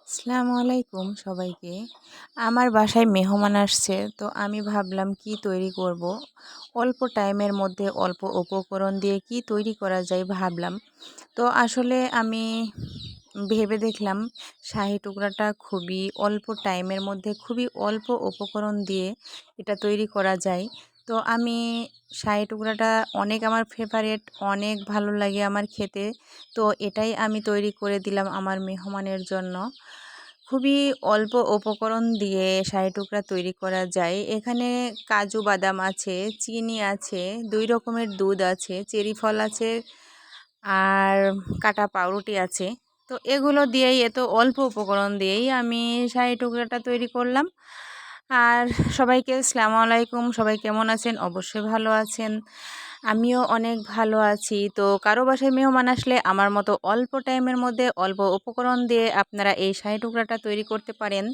আসসালামু আলাইকুম সবাইকে। আমার বাসায় মেহমান আসছে, তো আমি ভাবলাম কি তৈরি করব। অল্প টাইমের মধ্যে অল্প উপকরণ দিয়ে কি তৈরি করা যায় ভাবলাম। তো আসলে আমি ভেবে দেখলাম শাহি টুকরাটা খুবই অল্প টাইমের মধ্যে খুবই অল্প উপকরণ দিয়ে এটা তৈরি করা যায়। তো আমি শাহি টুকরাটা অনেক আমার ফেভারেট, অনেক ভালো লাগে আমার খেতে। তো এটাই আমি তৈরি করে দিলাম আমার মেহমানের জন্য। খুবই অল্প উপকরণ দিয়ে শাহি টুকরা তৈরি করা যায়। এখানে কাজু বাদাম আছে, চিনি আছে, ২ রকমের দুধ আছে, চেরি ফল আছে আর কাটা পাউরুটি আছে। তো এগুলো দিয়েই এত অল্প উপকরণ দিয়েই আমি শাহি টুকরাটা তৈরি করলাম। আর সবাইকে আসসালামু আলাইকুম। সবাই কেমন আছেন? অবশ্যই ভালো আছেন। আমিও অনেক ভালো আছি। তো কারো বাসায় মেহমান আসলে আমার মতো অল্প টাইমের মধ্যে অল্প উপকরণ দিয়ে আপনারা এই শাহি টুকরাটা তৈরি করতে পারেন।